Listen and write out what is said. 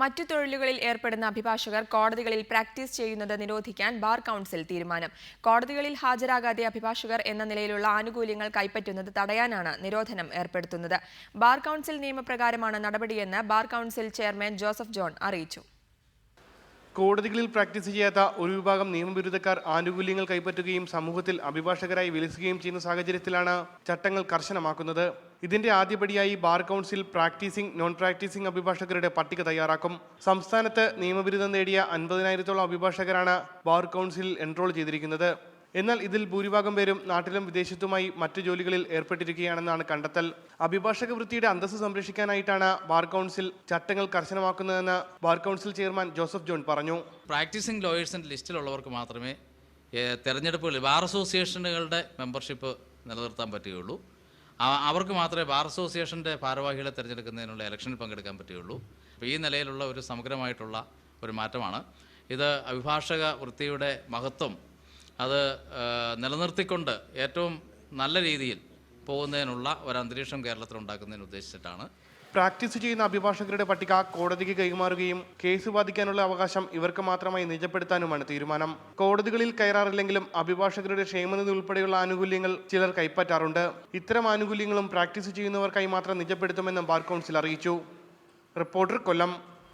മറ്റു തൊഴിലുകളിൽ ഏർപ്പെടുന്ന അഭിഭാഷകർ കോടതികളിൽ പ്രാക്ടീസ് ചെയ്യുന്നത് നിരോധിക്കാൻ ബാർ കൗൺസിൽ തീരുമാനം. കോടതികളിൽ ഹാജരാകാതെ അഭിഭാഷകർ എന്ന നിലയിലുള്ള ആനുകൂല്യങ്ങൾ കൈപ്പറ്റുന്നത് തടയാനാണ് നിരോധനം ഏർപ്പെടുത്തുന്നത്. ബാർ കൗൺസിൽ നിയമപ്രകാരമാണ് നടപടിയെന്ന് bar council chairman Joseph John അറിയിച്ചു. കോടതികളിൽ പ്രാക്ടീസ് ചെയ്യാത്ത ഒരു വിഭാഗം നിയമവിരുദ്ധക്കാർ ആനുകൂല്യങ്ങൾ കൈപ്പറ്റുകയും സമൂഹത്തിൽ അഭിഭാഷകരായി വിലസുകയും ചെയ്യുന്ന സാഹചര്യത്തിലാണ് ചട്ടങ്ങൾ കർശനമാക്കുന്നത്. ഇതിന്റെ ആദ്യപടിയായി bar council practising, non practising അഭിഭാഷകരുടെ പട്ടിക തയ്യാറാക്കും. സംസ്ഥാനത്ത് നിയമബിരുദം നേടിയ 50,000-ഓളം അഭിഭാഷകരാണ് ബാർ കൗൺസിലിൽ എൻറോൾ ചെയ്തിരിക്കുന്നത്. എന്നാൽ ഇതിൽ ഭൂരിഭാഗം പേരും നാട്ടിലും വിദേശത്തുമായി മറ്റു ജോലികളിൽ ഏർപ്പെട്ടിരിക്കുകയാണെന്നാണ് കണ്ടെത്തൽ. അഭിഭാഷക വൃത്തിയുടെ അന്തസ്സ് സംരക്ഷിക്കാനായിട്ടാണ് ബാർ കൗൺസിൽ ചട്ടങ്ങൾ കർശനമാക്കുന്നതെന്ന് bar council chairman Joseph John പറഞ്ഞു. പ്രാക്ടീസിംഗ് ലോയേഴ്സിൻ്റെ ലിസ്റ്റിലുള്ളവർക്ക് മാത്രമേ തെരഞ്ഞെടുപ്പുകളിൽ ബാർ അസോസിയേഷനുകളുടെ മെമ്പർഷിപ്പ് നിലനിർത്താൻ പറ്റുകയുള്ളൂ. അവർക്ക് മാത്രമേ ബാർ അസോസിയേഷൻ്റെ ഭാരവാഹികളെ തിരഞ്ഞെടുക്കുന്നതിനുള്ള ഇലക്ഷനിൽ പങ്കെടുക്കാൻ പറ്റുകയുള്ളൂ. അപ്പോൾ ഈ നിലയിലുള്ള ഒരു സമഗ്രമായിട്ടുള്ള ഒരു മാറ്റമാണ് ഇത്. അഭിഭാഷക വൃത്തിയുടെ മഹത്വം അത് നിലനിർത്തിക്കൊണ്ട് ഏറ്റവും നല്ല രീതിയിൽ പോകുന്നതിനുള്ള ഒരു അന്തരീക്ഷം കേരളത്തിൽ ഉണ്ടാക്കുന്നതിന് ഉദ്ദേശിച്ചിട്ടാണ്. പ്രാക്ടീസ് ചെയ്യുന്ന അഭിഭാഷകരുടെ പട്ടിക കോടതിക്ക് കൈമാറുകയും കേസ് വാദിക്കാനുള്ള അവകാശം ഇവർക്ക് മാത്രമായി നിജപ്പെടുത്താനുമാണ് തീരുമാനം. കോടതികളിൽ കയറാറില്ലെങ്കിലും അഭിഭാഷകരുടെ ക്ഷേമനിധി ഉൾപ്പെടെയുള്ള ആനുകൂല്യങ്ങൾ ചിലർ കൈപ്പറ്റാറുണ്ട്. ഇത്തരം ആനുകൂല്യങ്ങളും പ്രാക്ടീസ് ചെയ്യുന്നവർക്കായി മാത്രം നിജപ്പെടുത്തുമെന്നും ബാർ കൗൺസിൽ അറിയിച്ചു. റിപ്പോർട്ടർ, കൊല്ലം.